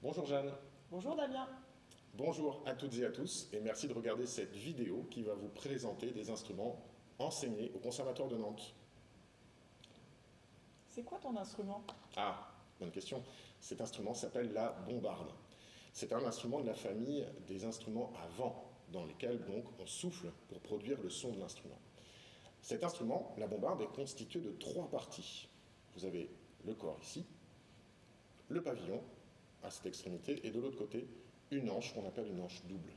Bonjour Jeanne, Bonjour Damien. bonjour à toutes et à tous et merci de regarder cette vidéo qui va vous présenter des instruments enseignés au Conservatoire de Nantes. C'est quoi ton instrument? Ah, bonne question. Cet instrument s'appelle la bombarde. C'est un instrument de la famille des instruments à vent dans lesquels donc on souffle pour produire le son de l'instrument. Cet instrument, la bombarde, est constitué de trois parties. Vous avez le corps ici, le pavillon à cette extrémité et de l'autre côté une hanche qu'on appelle une hanche double.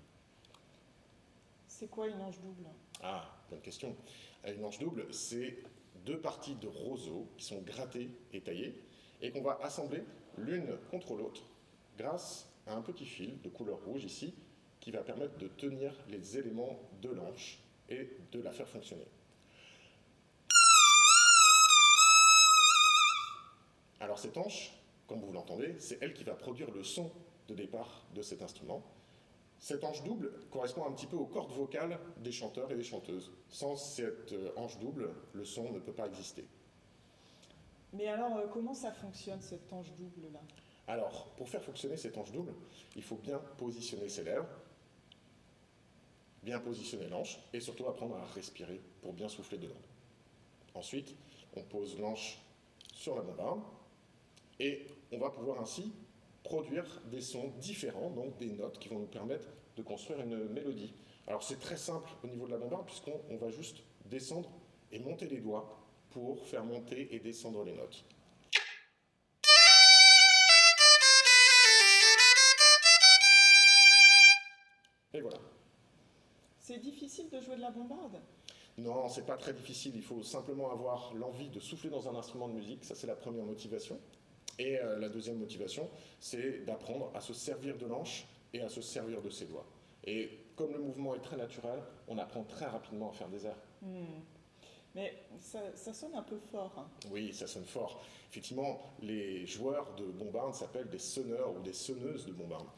C'est quoi une ange double? Ah, bonne question. Une hanche double, c'est deux parties de roseau qui sont grattées et taillées et qu'on va assembler l'une contre l'autre grâce à un petit fil de couleur rouge ici qui va permettre de tenir les éléments de l'hanche et de la faire fonctionner. Alors cette hanche, comme vous l'entendez, c'est elle qui va produire le son de départ de cet instrument. Cette hanche double correspond un petit peu aux cordes vocales des chanteurs et des chanteuses. Sans cette hanche double, le son ne peut pas exister. Mais alors, comment ça fonctionne cette ange double là? Alors, pour faire fonctionner cette hanche double, il faut bien positionner ses lèvres, bien positionner l'hanche et surtout apprendre à respirer pour bien souffler dedans. Ensuite, on pose l'hanche sur la bombarde et on va pouvoir ainsi produire des sons différents, donc des notes qui vont nous permettre de construire une mélodie. Alors c'est très simple au niveau de la bombarde puisqu'on va juste descendre et monter les doigts pour faire monter et descendre les notes. Et voilà. C'est difficile de jouer de la bombarde? Non, c'est pas très difficile, il faut simplement avoir l'envie de souffler dans un instrument de musique, ça c'est la première motivation. Et la deuxième motivation, c'est d'apprendre à se servir de l'hanche et à se servir de ses doigts. Et comme le mouvement est très naturel, on apprend très rapidement à faire des airs. Hmm. Mais ça sonne un peu fort, hein. Oui, ça sonne fort. Effectivement, les joueurs de bombarde s'appellent des sonneurs ou des sonneuses de bombarde.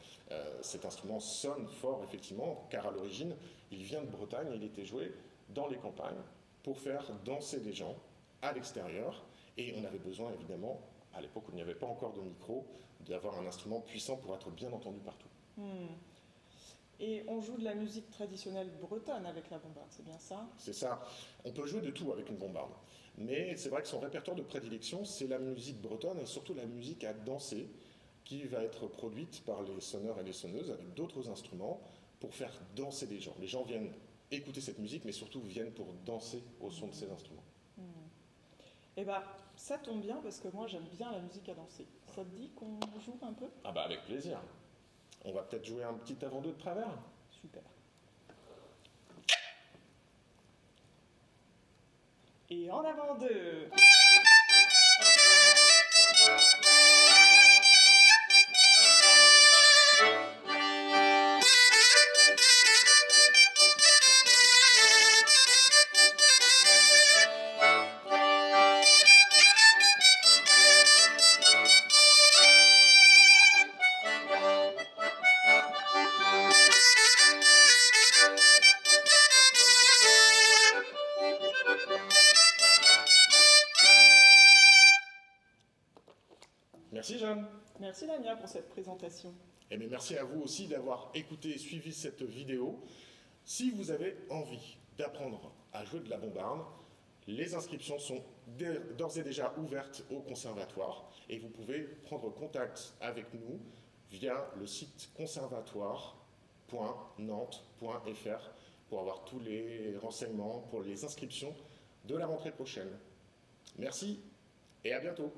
Cet instrument sonne fort, effectivement, car à l'origine, il vient de Bretagne et il était joué dans les campagnes pour faire danser les gens à l'extérieur. Et on avait besoin, évidemment, à l'époque où il n'y avait pas encore de micro, d'avoir un instrument puissant pour être bien entendu partout. Hmm. Et on joue de la musique traditionnelle bretonne avec la bombarde, c'est bien ça? C'est ça. On peut jouer de tout avec une bombarde. Mais c'est vrai que son répertoire de prédilection, c'est la musique bretonne et surtout la musique à danser qui va être produite par les sonneurs et les sonneuses avec d'autres instruments pour faire danser les gens. Les gens viennent écouter cette musique, mais surtout viennent pour danser au son de ces instruments. Hmm. Eh ben, ça tombe bien parce que moi j'aime bien la musique à danser. Ça te dit qu'on joue un peu? Ah bah avec plaisir. On va peut-être jouer un petit avant-deux de travers. Super. Et en avant deux. Merci Jeanne. Merci Damien pour cette présentation. Et bien merci à vous aussi d'avoir écouté et suivi cette vidéo. Si vous avez envie d'apprendre à jouer de la bombarde, les inscriptions sont d'ores et déjà ouvertes au conservatoire et vous pouvez prendre contact avec nous via le site conservatoire.nantes.fr pour avoir tous les renseignements pour les inscriptions de la rentrée prochaine. Merci et à bientôt.